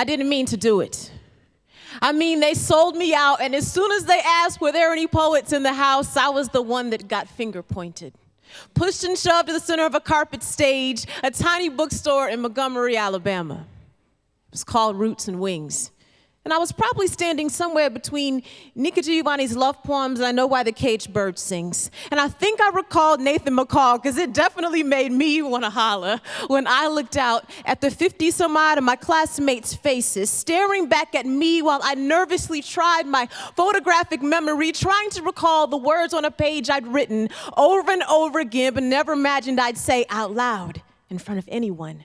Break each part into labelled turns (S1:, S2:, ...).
S1: I didn't mean to do it. I mean, they sold me out, and as soon as they asked were there any poets in the house, I was the one that got finger pointed. Pushed and shoved to the center of a carpet stage, a tiny bookstore in Montgomery, Alabama. It was called Roots and Wings. And I was probably standing somewhere between Nika Giovanni's love poems and I Know Why the Caged Bird Sings. And I think I recalled Nathan McCall because it definitely made me want to holler when I looked out at the 50-some-odd of my classmates' faces, staring back at me while I nervously tried my photographic memory, trying to recall the words on a page I'd written over and over again, but never imagined I'd say out loud in front of anyone.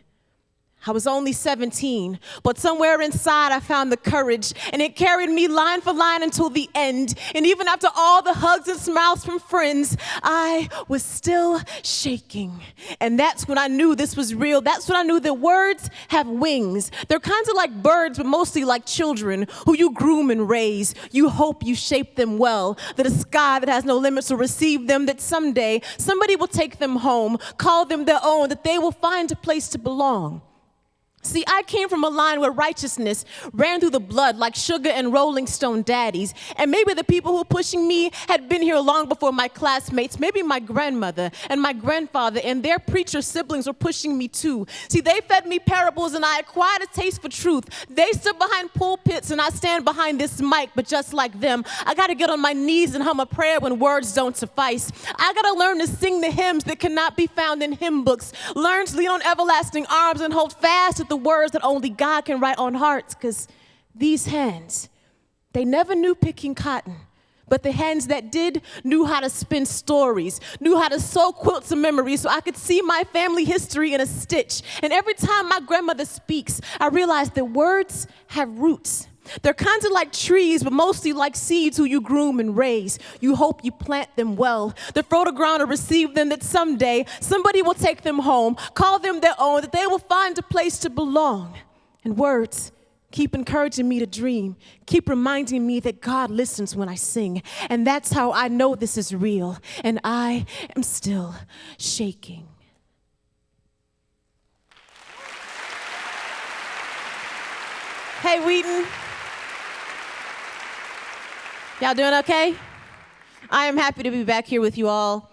S1: I was only 17, but somewhere inside I found the courage, and it carried me line for line until the end. And even after all the hugs and smiles from friends, I was still shaking. And that's when I knew this was real. That's when I knew that words have wings. They're kind of like birds, but mostly like children who you groom and raise. You hope you shape them well, that a sky that has no limits will receive them, that someday somebody will take them home, call them their own, that they will find a place to belong. See, I came from a line where righteousness ran through the blood like Sugar and Rolling Stone daddies. And maybe the people who were pushing me had been here long before my classmates. Maybe my grandmother and my grandfather and their preacher siblings were pushing me too. See, they fed me parables and I acquired a taste for truth. They stood behind pulpits and I stand behind this mic, but just like them, I gotta get on my knees and hum a prayer when words don't suffice. I gotta learn to sing the hymns that cannot be found in hymn books. Learn to lean on everlasting arms and hold fast at the words that only God can write on hearts, because these hands, they never knew picking cotton, but the hands that did knew how to spin stories, knew how to sew quilts of memories so I could see my family history in a stitch. And every time my grandmother speaks, I realize that words have roots. They're kind of like trees, but mostly like seeds who you groom and raise. You hope you plant them well. The fertile ground will receive them, that someday somebody will take them home, call them their own, that they will find a place to belong. And words keep encouraging me to dream, keep reminding me that God listens when I sing. And that's how I know this is real, and I am still shaking. Hey, Wheaton. Y'all doing okay? I am happy to be back here with you all.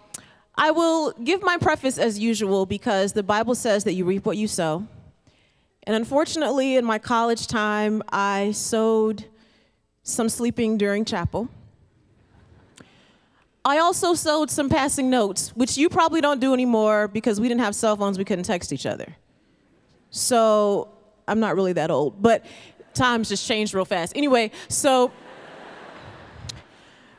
S1: I will give my preface as usual because the Bible says that you reap what you sow. And unfortunately, in my college time, I sowed some sleeping during chapel. I also sowed some passing notes, which you probably don't do anymore because we didn't have cell phones, we couldn't text each other. So I'm not really that old, but times just changed real fast. Anyway, so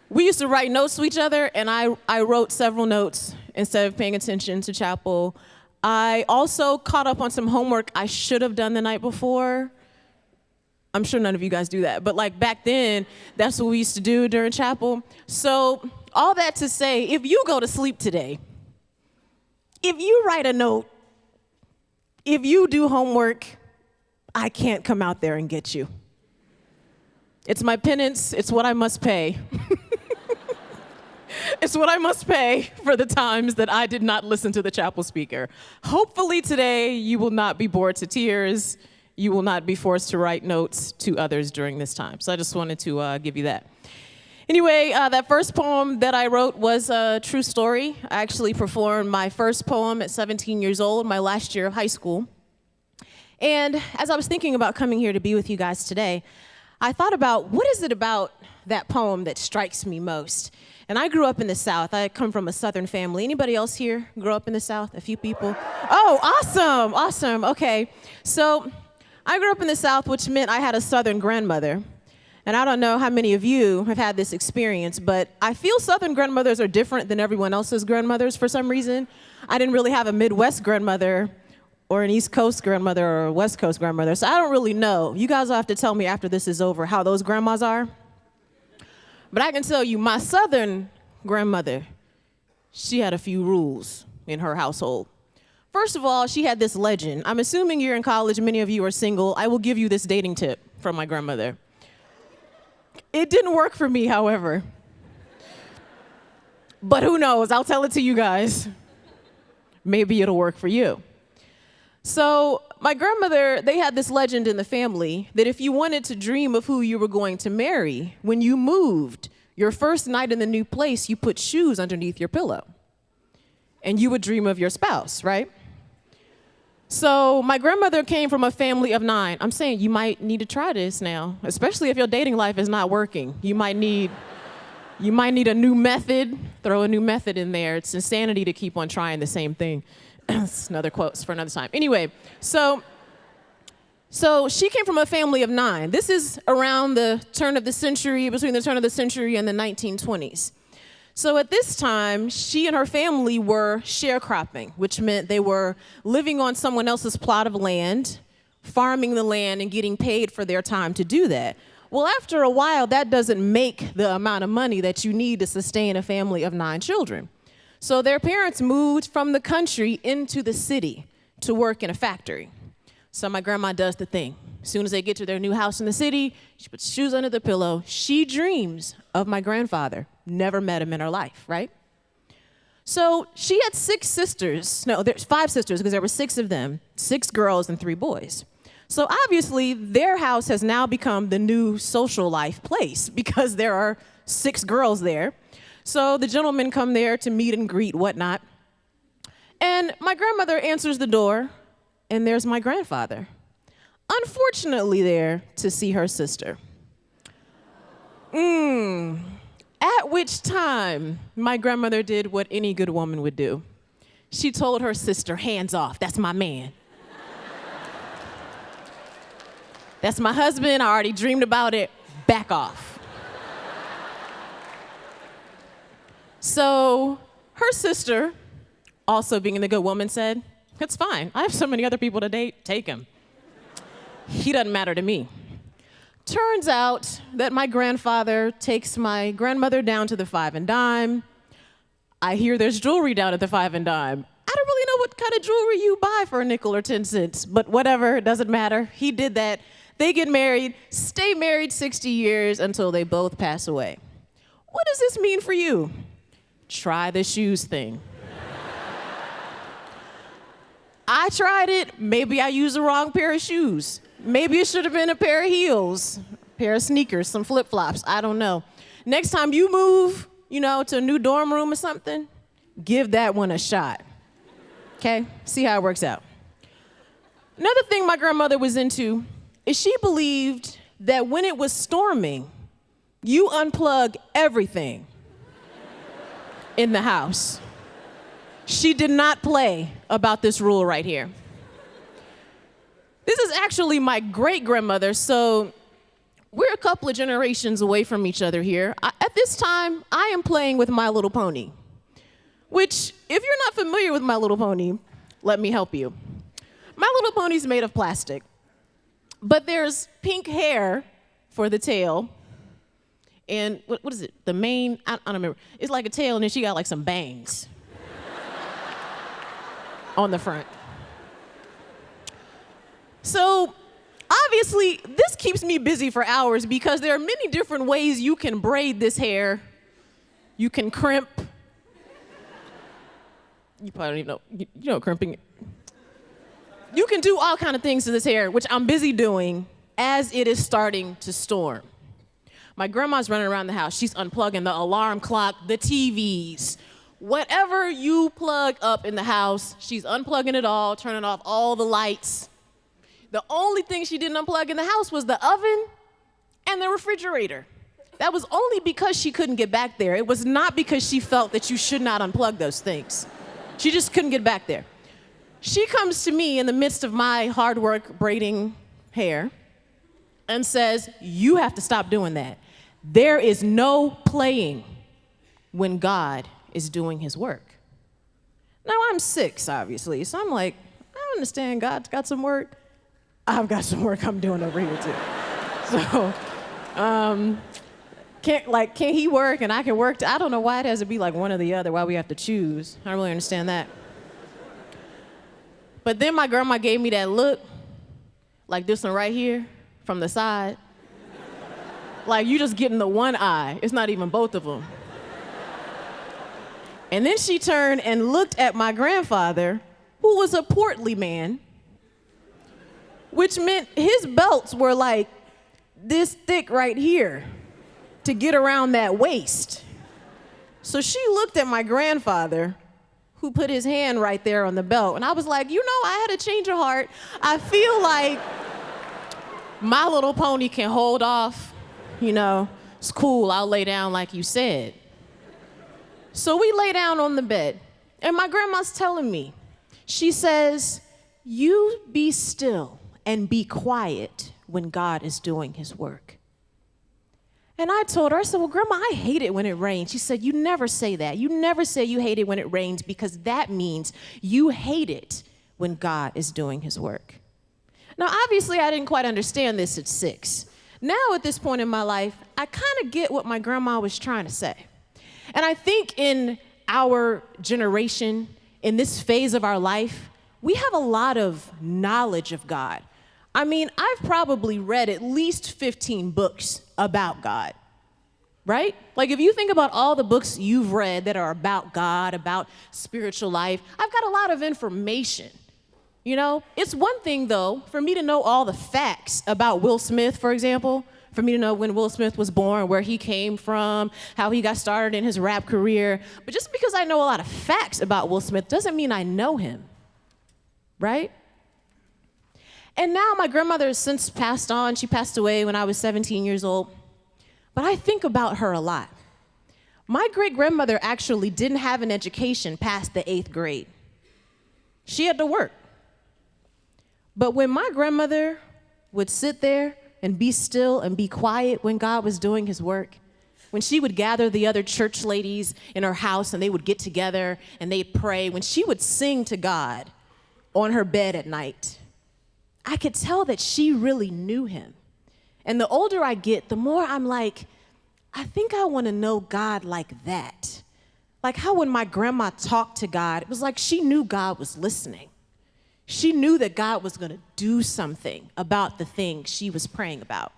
S1: we used to write notes to each other, and I wrote several notes instead of paying attention to chapel. I also caught up on some homework I should have done the night before. I'm sure none of you guys do that, but like back then, that's what we used to do during chapel. So all that to say, if you go to sleep today, if you write a note, if you do homework, I can't come out there and get you. It's my penance, it's what I must pay. It's what I must pay for the times that I did not listen to the chapel speaker. Hopefully today you will not be bored to tears. You will not be forced to write notes to others during this time. So I just wanted to give you that. Anyway, that first poem that I wrote was a true story. I actually performed my first poem at 17 years old, my last year of high school. And as I was thinking about coming here to be with you guys today, I thought about what is it about that poem that strikes me most? And I grew up in the South. I come from a Southern family. Anybody else here grow up in the South? A few people? Oh, awesome, awesome, okay. So I grew up in the South, which meant I had a Southern grandmother. And I don't know how many of you have had this experience, but I feel Southern grandmothers are different than everyone else's grandmothers for some reason. I didn't really have a Midwest grandmother or an East Coast grandmother or a West Coast grandmother, so I don't really know. You guys will have to tell me after this is over how those grandmas are. But I can tell you, my Southern grandmother, she had a few rules in her household. First of all, she had this legend. I'm assuming you're in college, many of you are single. I will give you this dating tip from my grandmother. It didn't work for me, however. But who knows? I'll tell it to you guys. Maybe it'll work for you. So my grandmother, they had this legend in the family that if you wanted to dream of who you were going to marry, when you moved, your first night in the new place, you put shoes underneath your pillow. And you would dream of your spouse, right? So my grandmother came from a family of 9. I'm saying you might need to try this now, especially if your dating life is not working. You might need a new method. Throw a new method in there. It's insanity to keep on trying the same thing. It's another quote for another time. Anyway, so she came from a family of 9. This is around the turn of the century, between the turn of the century and the 1920s. So at this time, she and her family were sharecropping, which meant they were living on someone else's plot of land, farming the land, and getting paid for their time to do that. Well, after a while, that doesn't make the amount of money that you need to sustain a family of 9 children. So their parents moved from the country into the city to work in a factory. So my grandma does the thing. As soon as they get to their new house in the city, she puts shoes under the pillow. She dreams of my grandfather. Never met him in her life, right? So she had 6 sisters. No, there's 5 sisters because there were 6 of them, 6 girls and 3 boys. So obviously, their house has now become the new social life place because there are 6 girls there. So the gentlemen come there to meet and greet, whatnot. And my grandmother answers the door, and there's my grandfather, unfortunately there to see her sister. At which time, my grandmother did what any good woman would do. She told her sister, hands off, that's my man. That's my husband, I already dreamed about it, back off. So her sister, also being the good woman, said, it's fine, I have so many other people to date, take him. He doesn't matter to me. Turns out that my grandfather takes my grandmother down to the Five and Dime. I hear there's jewelry down at the Five and Dime. I don't really know what kind of jewelry you buy for a nickel or 10 cents, but whatever, it doesn't matter. He did that. They get married, stay married 60 years until they both pass away. What does this mean for you? Try the shoes thing. I tried it. Maybe I used the wrong pair of shoes. Maybe it should have been a pair of heels, a pair of sneakers, some flip-flops. I don't know. Next time you move, to a new dorm room or something, give that one a shot. Okay? See how it works out. Another thing my grandmother was into is she believed that when it was storming, you unplug everything in the house. She did not play about this rule right here. This is actually my great-grandmother, so we're a couple of generations away from each other here. At this time, I am playing with My Little Pony, which, if you're not familiar with My Little Pony, let me help you. My Little Pony's made of plastic, but there's pink hair for the tail, and what is it? The mane? I don't remember. It's like a tail, and then she got like some bangs on the front. So obviously, this keeps me busy for hours because there are many different ways you can braid this hair. You can crimp. You probably don't even know. You know crimping. You can do all kinds of things to this hair, which I'm busy doing as it is starting to storm. My grandma's running around the house. She's unplugging the alarm clock, the TVs, whatever you plug up in the house, she's unplugging it all, turning off all the lights. The only thing she didn't unplug in the house was the oven and the refrigerator. That was only because she couldn't get back there. It was not because she felt that you should not unplug those things. She just couldn't get back there. She comes to me in the midst of my hard work braiding hair and says, you have to stop doing that. There is no playing when God is doing his work. Now, I'm 6, obviously, so I'm like, I understand God's got some work. I've got some work I'm doing over here, too. So, can he work and I can work? I don't know why it has to be like one or the other, why we have to choose. I don't really understand that. But then my grandma gave me that look, like this one right here, from the side. Like you just getting the one eye. It's not even both of them. And then she turned and looked at my grandfather, who was a portly man, which meant his belts were like this thick right here to get around that waist. So she looked at my grandfather, who put his hand right there on the belt, and I was like, I had a change of heart. I feel like My Little Pony can hold off, it's cool, I'll lay down like you said. So we lay down on the bed, and my grandma's telling me, she says, you be still and be quiet when God is doing his work. And I told her, I said, well, Grandma, I hate it when it rains. She said, you never say that. You never say you hate it when it rains, because that means you hate it when God is doing his work. Now, obviously, I didn't quite understand this at 6. Now, at this point in my life, I kind of get what my grandma was trying to say. And I think in our generation, in this phase of our life, we have a lot of knowledge of God. I mean, I've probably read at least 15 books about God, right? Like, if you think about all the books you've read that are about God, about spiritual life, I've got a lot of information. It's one thing, though, for me to know all the facts about Will Smith, for example, for me to know when Will Smith was born, where he came from, how he got started in his rap career. But just because I know a lot of facts about Will Smith doesn't mean I know him, right? And now my grandmother has since passed on. She passed away when I was 17 years old. But I think about her a lot. My great-grandmother actually didn't have an education past the 8th grade. She had to work. But when my grandmother would sit there and be still and be quiet when God was doing his work, when she would gather the other church ladies in her house and they would get together and they'd pray, when she would sing to God on her bed at night, I could tell that she really knew him. And the older I get, the more I'm like, I think I want to know God like that. Like how when my grandma talked to God, it was like she knew God was listening. She knew that God was going to do something about the thing she was praying about.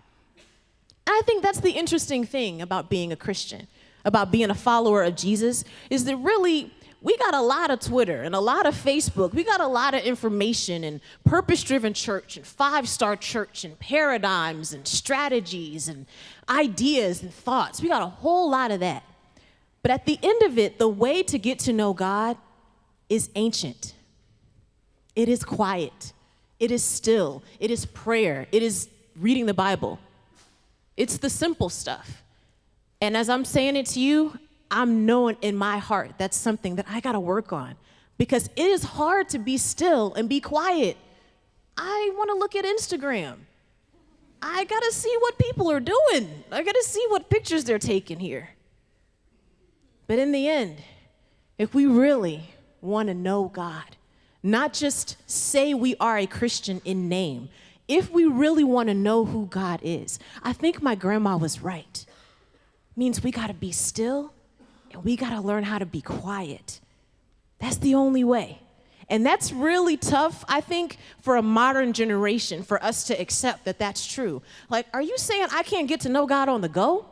S1: And I think that's the interesting thing about being a Christian, about being a follower of Jesus, is that really we got a lot of Twitter and a lot of Facebook. We got a lot of information and purpose-driven church and 5-star church and paradigms and strategies and ideas and thoughts. We got a whole lot of that. But at the end of it, the way to get to know God is ancient. It is quiet. It is still. It is prayer. It is reading the Bible. It's the simple stuff. And as I'm saying it to you, I'm knowing in my heart that's something that I got to work on, because it is hard to be still and be quiet. I want to look at Instagram. I got to see what people are doing. I got to see what pictures they're taking here. But in the end, if we really want to know God, not just say we are a Christian in name, if we really want to know who God is, I think my grandma was right. It means we got to be still and we got to learn how to be quiet. That's the only way. And that's really tough, I think, for a modern generation, for us to accept that that's true. Like, are you saying I can't get to know God on the go?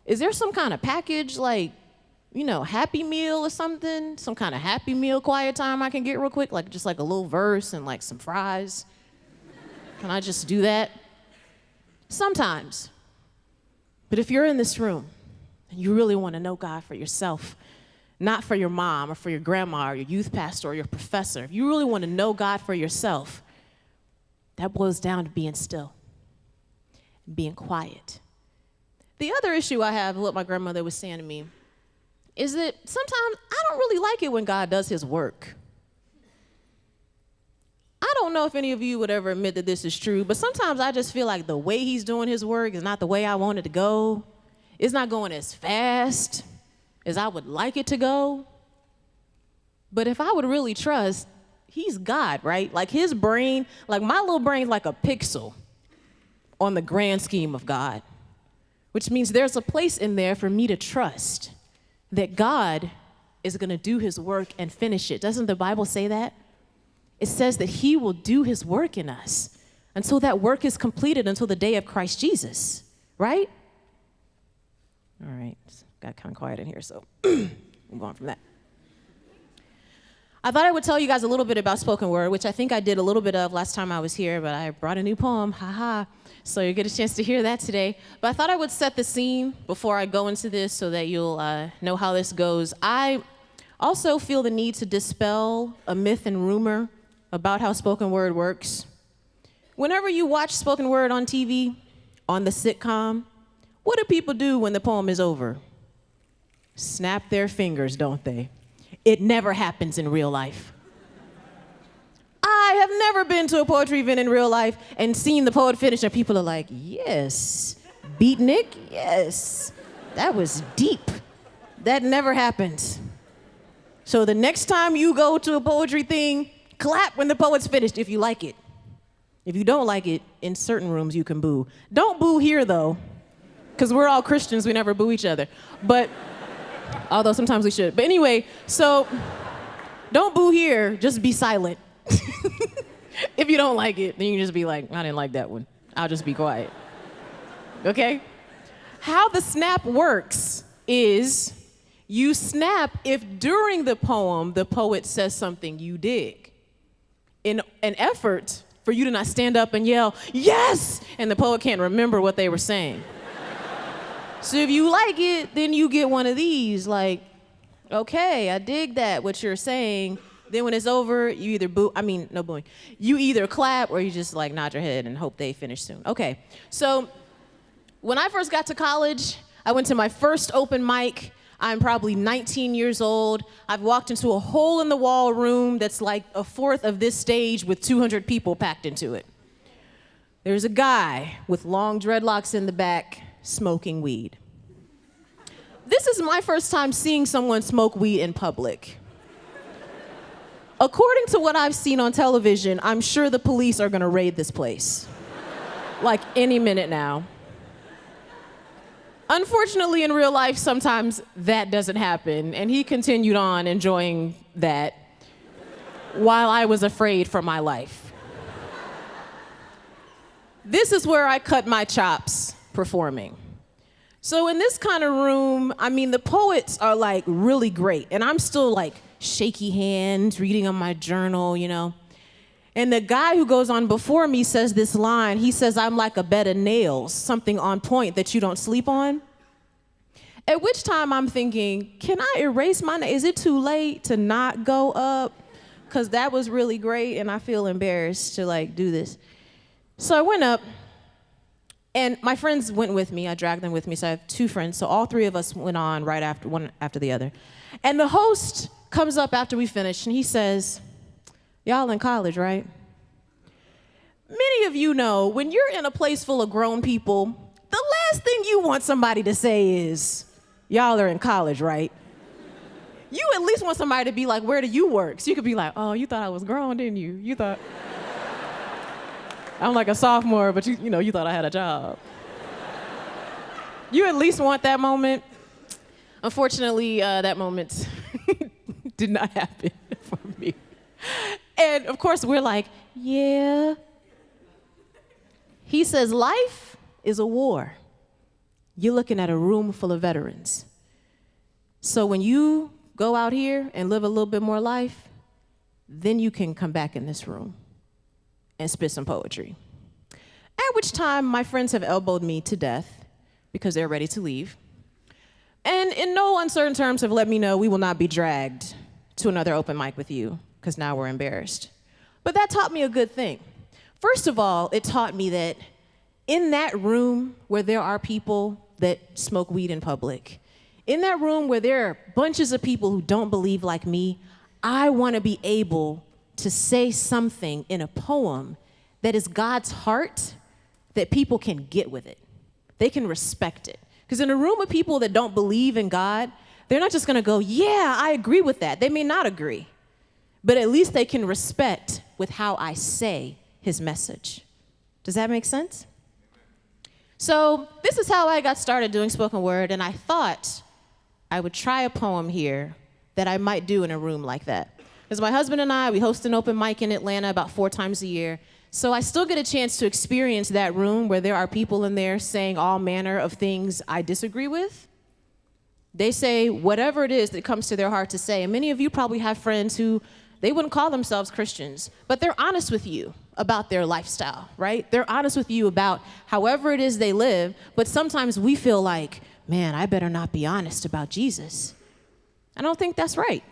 S1: Is there some kind of package, like, Happy Meal or something? Some kind of Happy Meal quiet time I can get real quick? Like, just like a little verse and like some fries? Can I just do that? Sometimes. But if you're in this room and you really want to know God for yourself, not for your mom or for your grandma or your youth pastor or your professor, if you really want to know God for yourself, that boils down to being still, being quiet. The other issue I have with what my grandmother was saying to me is that sometimes I don't really like it when God does his work. I don't know if any of you would ever admit that this is true, but sometimes I just feel like the way he's doing his work is not the way I want it to go. It's not going as fast as I would like it to go. But if I would really trust, he's God, right? Like his brain, like my little brain's like a pixel on the grand scheme of God, which means there's a place in there for me to trust that God is going to do his work and finish it. Doesn't the Bible say that? It says that he will do his work in us until that work is completed, until the day of Christ Jesus, right? All right, got kind of quiet in here, so move on from that. I thought I would tell you guys a little bit about spoken word, which I think I did a little bit of last time I was here, but I brought a new poem, haha. So you get a chance to hear that today. But I thought I would set the scene before I go into this so that you'll know how this goes. I also feel the need to dispel a myth and rumor about how spoken word works. Whenever you watch spoken word on TV, on the sitcom, what do people do when the poem is over? Snap their fingers, don't they? It never happens in real life. I have never been to a poetry event in real life and seen the poet finish and people are like, yes, beatnik, yes, that was deep. That never happens. So the next time you go to a poetry thing, clap when the poet's finished if you like it. If you don't like it, in certain rooms you can boo. Don't boo here though, because we're all Christians, we never boo each other. But, although sometimes we should. But anyway, so don't boo here, just be silent. If you don't like it, then you can just be like, I didn't like that one. I'll just be quiet. Okay? How the snap works is you snap if during the poem the poet says something you dig. In an effort for you to not stand up and yell, yes, and the poet can't remember what they were saying. So if you like it, then you get one of these, like, okay, I dig that, what you're saying. Then when it's over, you either no booing. You either clap or you just like nod your head and hope they finish soon. Okay, so when I first got to college, I went to my first open mic. I'm probably 19 years old. I've walked into a hole-in-the-wall room that's like a fourth of this stage with 200 people packed into it. There's a guy with long dreadlocks in the back smoking weed. This is my first time seeing someone smoke weed in public. According to what I've seen on television, I'm sure the police are gonna raid this place. Like any minute now. Unfortunately, in real life, sometimes that doesn't happen, and he continued on enjoying that while I was afraid for my life. This is where I cut my chops performing. So in this kind of room, I mean, the poets are like really great, and I'm still like shaky hands, reading on my journal, you know. And the guy who goes on before me says this line. He says, I'm like a bed of nails, something on point that you don't sleep on. At which time I'm thinking, can I erase my name? Is it too late to not go up? Because that was really great, and I feel embarrassed to like do this. So I went up, and my friends went with me. I dragged them with me, so I have two friends. So all three of us went on right after, one after the other. And the host comes up after we finished, and he says, y'all in college, right? Many of you know, when you're in a place full of grown people, the last thing you want somebody to say is, y'all are in college, right? You at least want somebody to be like, where do you work? So you could be like, oh, you thought I was grown, didn't you? You thought, I'm like a sophomore, but you thought I had a job. You at least want that moment. Unfortunately, that moment did not happen for me. And of course, we're like, yeah. He says, life is a war. You're looking at a room full of veterans. So when you go out here and live a little bit more life, then you can come back in this room and spit some poetry. At which time, my friends have elbowed me to death because they're ready to leave. And in no uncertain terms have let me know we will not be dragged to another open mic with you, because now we're embarrassed. But that taught me a good thing. First of all, it taught me that in that room where there are people that smoke weed in public, in that room where there are bunches of people who don't believe like me, I want to be able to say something in a poem that is God's heart that people can get with it. They can respect it. Because in a room of people that don't believe in God, they're not just going to go, yeah, I agree with that. They may not agree. But at least they can respect with how I say his message. Does that make sense? So this is how I got started doing spoken word, and I thought I would try a poem here that I might do in a room like that. Because my husband and I, we host an open mic in Atlanta about 4 times a year. So I still get a chance to experience that room where there are people in there saying all manner of things I disagree with. They say whatever it is that comes to their heart to say. And many of you probably have friends who They wouldn't call themselves Christians, but they're honest with you about their lifestyle, right? They're honest with you about however it is they live, but sometimes we feel like, man, I better not be honest about Jesus. I don't think that's right.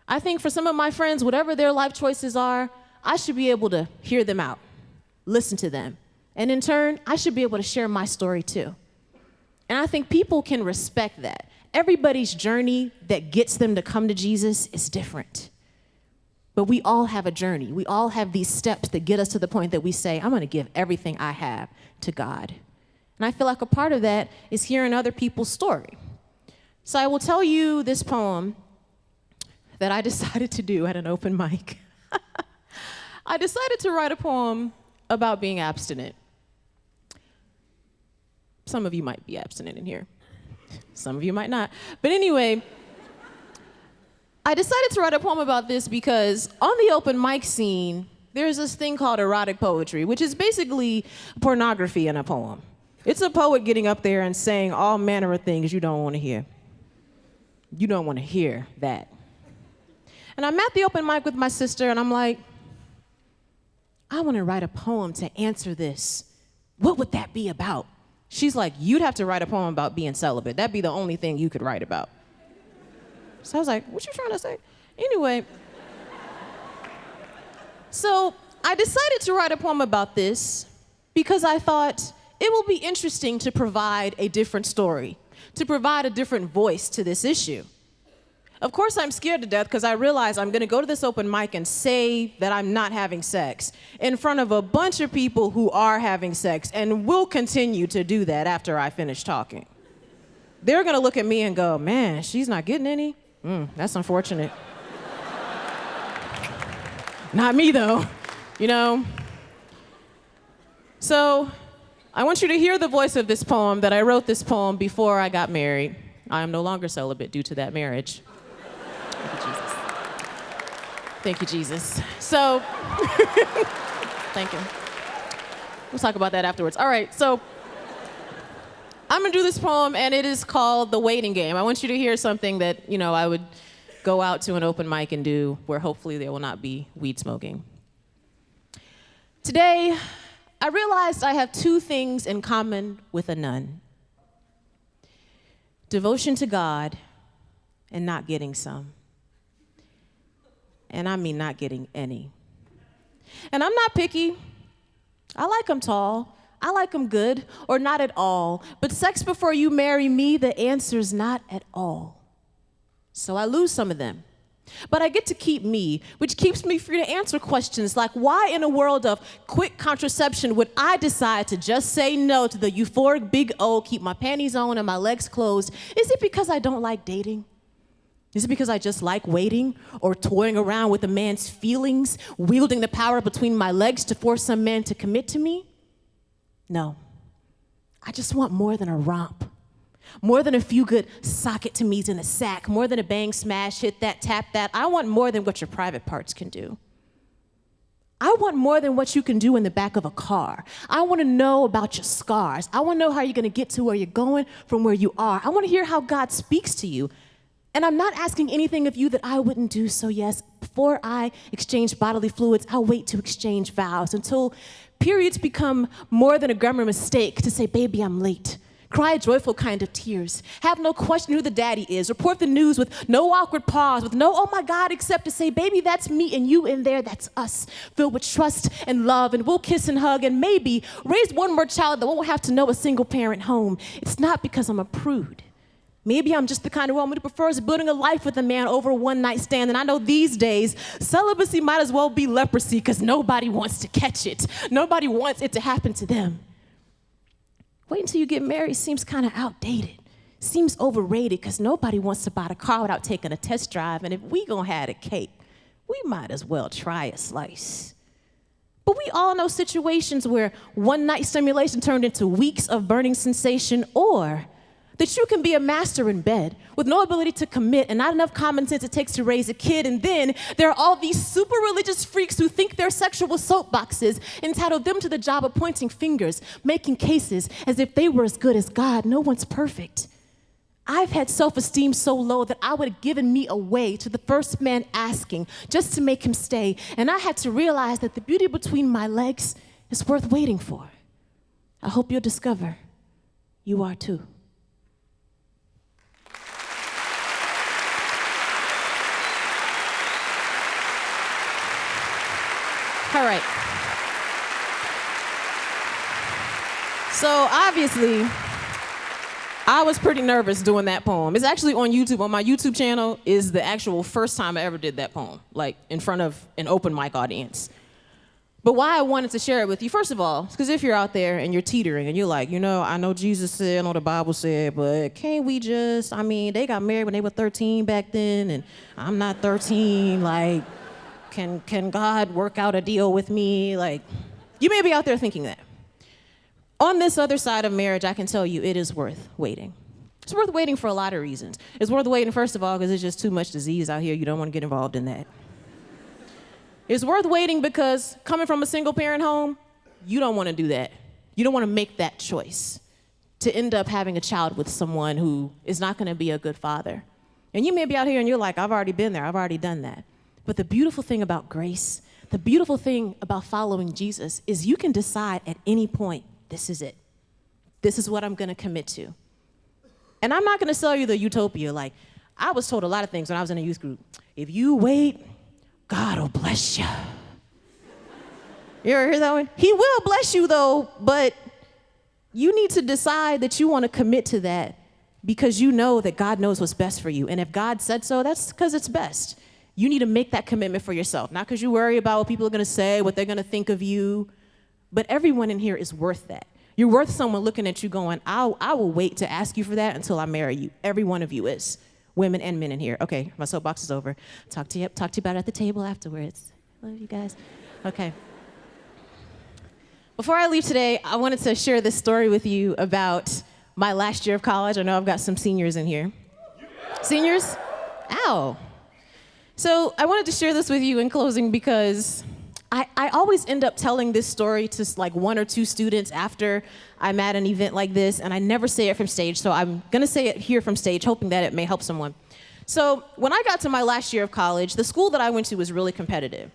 S1: I think for some of my friends, whatever their life choices are, I should be able to hear them out, listen to them. And in turn, I should be able to share my story too. And I think people can respect that. Everybody's journey that gets them to come to Jesus is different. But we all have a journey. We all have these steps that get us to the point that we say, I'm going to give everything I have to God. And I feel like a part of that is hearing other people's story. So I will tell you this poem that I decided to do at an open mic. I decided to write a poem about being abstinent. Some of you might be abstinent in here. Some of you might not. But anyway, I decided to write a poem about this because on the open mic scene, there's this thing called erotic poetry, which is basically pornography in a poem. It's a poet getting up there and saying all manner of things you don't want to hear. You don't want to hear that. And I'm at the open mic with my sister, and I'm like, I want to write a poem to answer this. What would that be about? She's like, you'd have to write a poem about being celibate. That'd be the only thing you could write about. So I was like, what you trying to say? Anyway, so I decided to write a poem about this because I thought it will be interesting to provide a different story, to provide a different voice to this issue. Of course, I'm scared to death because I realize I'm going to go to this open mic and say that I'm not having sex in front of a bunch of people who are having sex and will continue to do that after I finish talking. They're going to look at me and go, man, she's not getting any? That's unfortunate. Not me, though, you know? So I want you to hear the voice of this poem that I wrote this poem before I got married. I am no longer celibate due to that marriage. Thank you, Jesus. So, thank you. We'll talk about that afterwards. All right, so I'm gonna do this poem, and it is called The Waiting Game. I want you to hear something that, you know, I would go out to an open mic and do where hopefully there will not be weed smoking. Today, I realized I have two things in common with a nun: devotion to God and not getting some. And I mean not getting any. And I'm not picky. I like them tall. I like them good, or not at all. But sex before you marry me, the answer's not at all. So I lose some of them. But I get to keep me, which keeps me free to answer questions like, why in a world of quick contraception would I decide to just say no to the euphoric big O, keep my panties on and my legs closed? Is it because I don't like dating? Is it because I just like waiting or toying around with a man's feelings, wielding the power between my legs to force some man to commit to me? No. I just want more than a romp. More than a few good sock-it-to-me's in a sack. More than a bang, smash, hit that, tap that. I want more than what your private parts can do. I want more than what you can do in the back of a car. I want to know about your scars. I want to know how you're going to get to where you're going from where you are. I want to hear how God speaks to you. And I'm not asking anything of you that I wouldn't do. So yes, before I exchange bodily fluids, I'll wait to exchange vows until periods become more than a grammar mistake to say, baby, I'm late. Cry a joyful kind of tears. Have no question who the daddy is. Report the news with no awkward pause, with no, oh my God, except to say, baby, that's me and you in there, that's us. Filled with trust and love, and we'll kiss and hug and maybe raise one more child that won't have to know a single parent home. It's not because I'm a prude. Maybe I'm just the kind of woman who prefers building a life with a man over a one-night stand. And I know these days, celibacy might as well be leprosy because nobody wants to catch it. Nobody wants it to happen to them. Wait until you get married seems kind of outdated. Seems overrated because nobody wants to buy the car without taking a test drive. And if we gonna have a cake, we might as well try a slice. But we all know situations where one-night stimulation turned into weeks of burning sensation, or that you can be a master in bed with no ability to commit and not enough common sense it takes to raise a kid. And then there are all these super religious freaks who think their sexual soapboxes entitled them to the job of pointing fingers, making cases as if they were as good as God. No one's perfect. I've had self-esteem so low that I would have given me away to the first man asking just to make him stay. And I had to realize that the beauty between my legs is worth waiting for. I hope you'll discover you are too. All right. So obviously, I was pretty nervous doing that poem. It's actually on YouTube. On my YouTube channel is the actual first time I ever did that poem, like in front of an open mic audience. But why I wanted to share it with you, first of all, is because if you're out there and you're teetering and you're like, I know Jesus said, I know the Bible said, but can't we just, they got married when they were 13 back then, and I'm not 13, like, can God work out a deal with me? Like, you may be out there thinking that. On this other side of marriage, I can tell you it is worth waiting. It's worth waiting for a lot of reasons. It's worth waiting, first of all, because there's just too much disease out here. You don't want to get involved in that. It's worth waiting because coming from a single parent home, you don't want to do that. You don't want to make that choice to end up having a child with someone who is not going to be a good father. And you may be out here and you're like, I've already been there. I've already done that. But the beautiful thing about grace, the beautiful thing about following Jesus is you can decide at any point, this is it. This is what I'm going to commit to. And I'm not going to sell you the utopia. Like, I was told a lot of things when I was in a youth group. If you wait, God will bless you. You ever hear that one? He will bless you, though, but you need to decide that you want to commit to that because you know that God knows what's best for you. And if God said so, that's because it's best. You need to make that commitment for yourself, not because you worry about what people are going to say, what they're going to think of you, but everyone in here is worth that. You're worth someone looking at you going, I will wait to ask you for that until I marry you. Every one of you is. Women and men in here. Okay, my soapbox is over. Talk to you about it at the table afterwards. Love you guys. Okay. Before I leave today, I wanted to share this story with you about my last year of college. I know I've got some seniors in here. Seniors? Ow. So I wanted to share this with you in closing because I always end up telling this story to like one or two students after I'm at an event like this, and I never say it from stage, so I'm gonna say it here from stage, hoping that it may help someone. So when I got to my last year of college, the school that I went to was really competitive.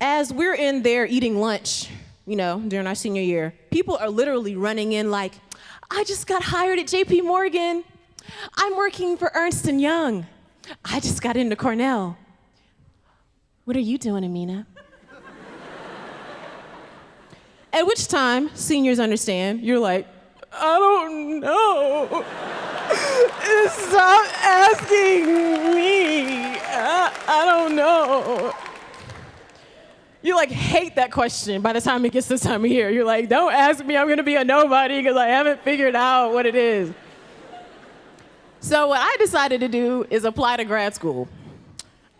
S1: As we're in there eating lunch, during our senior year, people are literally running in like, I just got hired at JP Morgan. I'm working for Ernst & Young. I just got into Cornell. What are you doing, Amina? At which time, seniors understand, you're like, I don't know. Stop asking me. I don't know. You hate that question by the time it gets this time of year. You're like, don't ask me, I'm gonna be a nobody because I haven't figured out what it is. So what I decided to do is apply to grad school.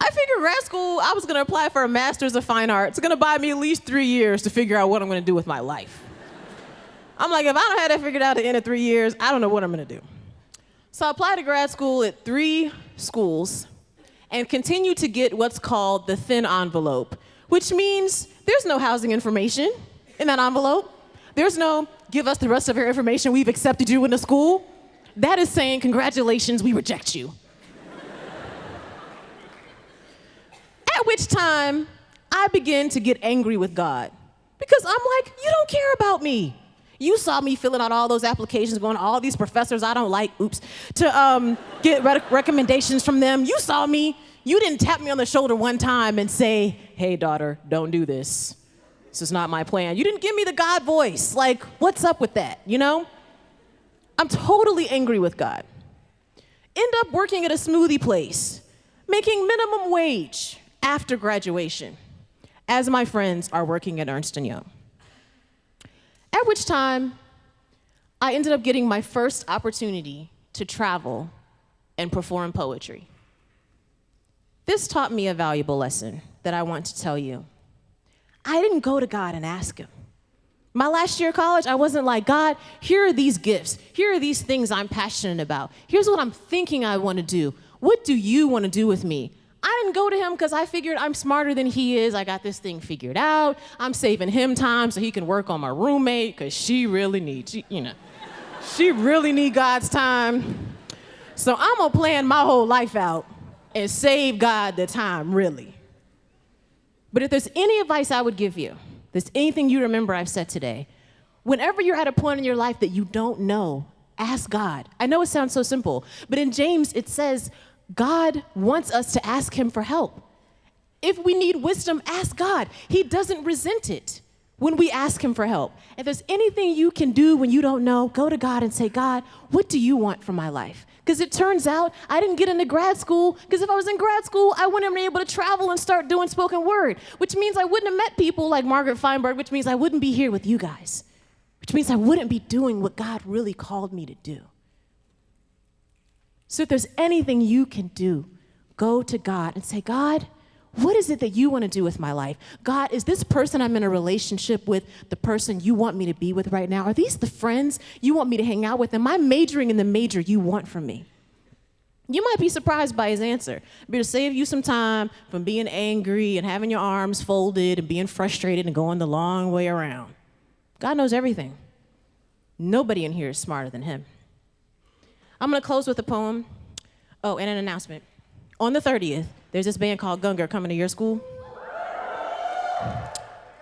S1: I figured grad school, I was gonna apply for a master's of fine arts. It's gonna buy me at least 3 years to figure out what I'm gonna do with my life. I'm like, if I don't have that figured out at the end of 3 years, I don't know what I'm gonna do. So I applied to grad school at 3 schools and continued to get what's called the thin envelope, which means there's no housing information in that envelope. There's no, give us the rest of your information, we've accepted you in the school. That is saying, congratulations, we reject you. At which time, I begin to get angry with God because I'm like, you don't care about me. You saw me filling out all those applications, going to all these professors I don't like, to get recommendations from them. You saw me. You didn't tap me on the shoulder one time and say, hey, daughter, don't do this. This is not my plan. You didn't give me the God voice. Like, what's up with that, I'm totally angry with God. End up working at a smoothie place, making minimum wage after graduation, as my friends are working at Ernst & Young. At which time, I ended up getting my first opportunity to travel and perform poetry. This taught me a valuable lesson that I want to tell you. I didn't go to God and ask him. My last year of college, I wasn't like, God, here are these gifts. Here are these things I'm passionate about. Here's what I'm thinking I want to do. What do you want to do with me? I didn't go to him because I figured I'm smarter than he is. I got this thing figured out. I'm saving him time so he can work on my roommate because she really needs, she really needs God's time. So I'm going to plan my whole life out and save God the time, really. But if there's any advice I would give you, if there's anything you remember I've said today, whenever you're at a point in your life that you don't know, ask God. I know it sounds so simple, but in James it says God wants us to ask him for help. If we need wisdom, ask God. He doesn't resent it when we ask him for help. If there's anything you can do when you don't know, go to God and say, God, what do you want from my life? Because it turns out I didn't get into grad school because if I was in grad school, I wouldn't have been able to travel and start doing spoken word, which means I wouldn't have met people like Margaret Feinberg, which means I wouldn't be here with you guys, which means I wouldn't be doing what God really called me to do. So if there's anything you can do, go to God and say, God, what is it that you want to do with my life? God, is this person I'm in a relationship with the person you want me to be with right now? Are these the friends you want me to hang out with? Am I majoring in the major you want from me? You might be surprised by his answer. But to save you some time from being angry and having your arms folded and being frustrated and going the long way around. God knows everything. Nobody in here is smarter than him. I'm going to close with a poem. Oh, and an announcement. On the 30th, there's this band called Gungor coming to your school.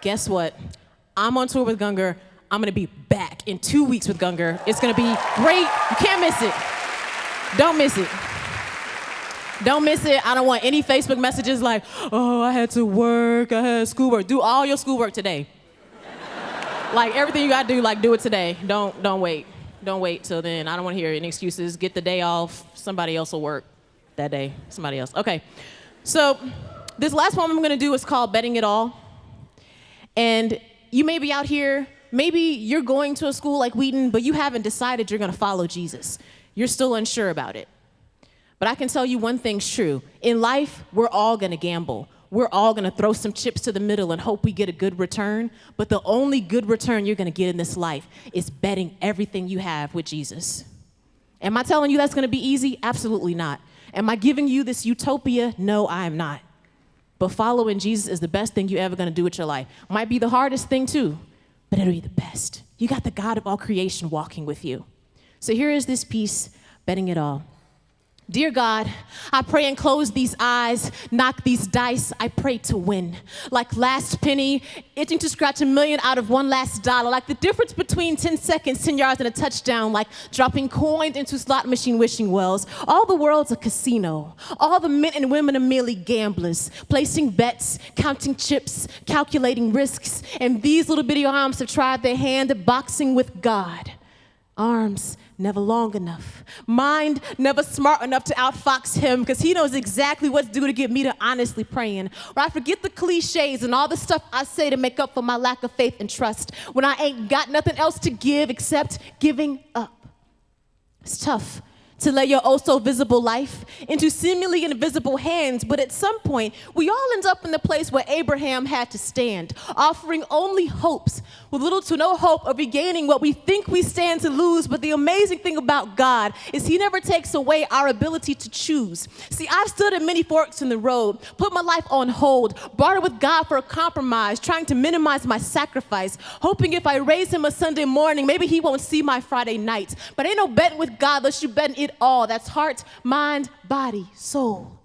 S1: Guess what? I'm on tour with Gungor. I'm going to be back in 2 weeks with Gungor. It's going to be great. You can't miss it. Don't miss it. Don't miss it. I don't want any Facebook messages like, oh, I had to work, I had schoolwork. Do all your schoolwork today. Like everything you got to do, like do it today. Don't wait. Don't wait till then. I don't want to hear any excuses. Get the day off. Somebody else will work that day. Somebody else. Okay. So this last poem I'm going to do is called Betting It All. And you may be out here, maybe you're going to a school like Wheaton, but you haven't decided you're going to follow Jesus. You're still unsure about it. But I can tell you one thing's true. In life, we're all going to gamble. We're all going to throw some chips to the middle and hope we get a good return. But the only good return you're going to get in this life is betting everything you have with Jesus. Am I telling you that's going to be easy? Absolutely not. Am I giving you this utopia? No, I am not. But following Jesus is the best thing you're ever going to do with your life. Might be the hardest thing too, but it'll be the best. You got the God of all creation walking with you. So here is this piece, Betting It All. Dear God, I pray and close these eyes, knock these dice, I pray to win. Like last penny, itching to scratch $1 million out of one last dollar. Like the difference between 10 seconds, 10 yards, and a touchdown. Like dropping coins into slot machine wishing wells. All the world's a casino. All the men and women are merely gamblers. Placing bets, counting chips, calculating risks. And these little bitty arms have tried their hand at boxing with God. Arms never long enough. Mind never smart enough to outfox him because he knows exactly what to do to get me to honestly praying. Where I forget the cliches and all the stuff I say to make up for my lack of faith and trust when I ain't got nothing else to give except giving up. It's tough to lay your oh-so-visible life into seemingly invisible hands, but at some point, we all end up in the place where Abraham had to stand, offering only hopes, with little to no hope of regaining what we think we stand to lose. But the amazing thing about God is he never takes away our ability to choose. See, I've stood at many forks in the road, put my life on hold, bartered with God for a compromise, trying to minimize my sacrifice, hoping if I raise him a Sunday morning, maybe he won't see my Friday night. But ain't no betting with God unless you betting it all. That's heart, mind, body, soul.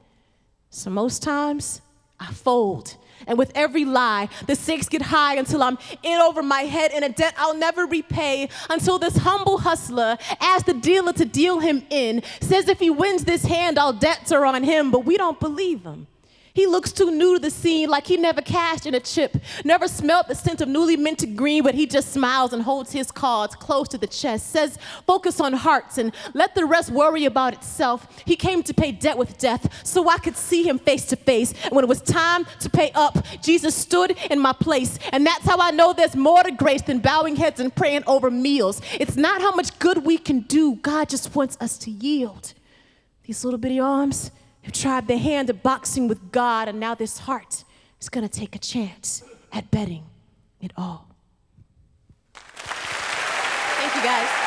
S1: So most times, I fold. And with every lie, the stakes get high until I'm in over my head in a debt I'll never repay, until this humble hustler asks the dealer to deal him in, says if he wins this hand, all debts are on him, but we don't believe him. He looks too new to the scene, like he never cashed in a chip, never smelled the scent of newly minted green, but he just smiles and holds his cards close to the chest, says focus on hearts and let the rest worry about itself. He came to pay debt with death so I could see him face to face. And when it was time to pay up, Jesus stood in my place. And that's how I know there's more to grace than bowing heads and praying over meals. It's not how much good we can do. God just wants us to yield. These little bitty arms who tried their hand at boxing with God, and now this heart is going to take a chance at betting it all. Thank you, guys.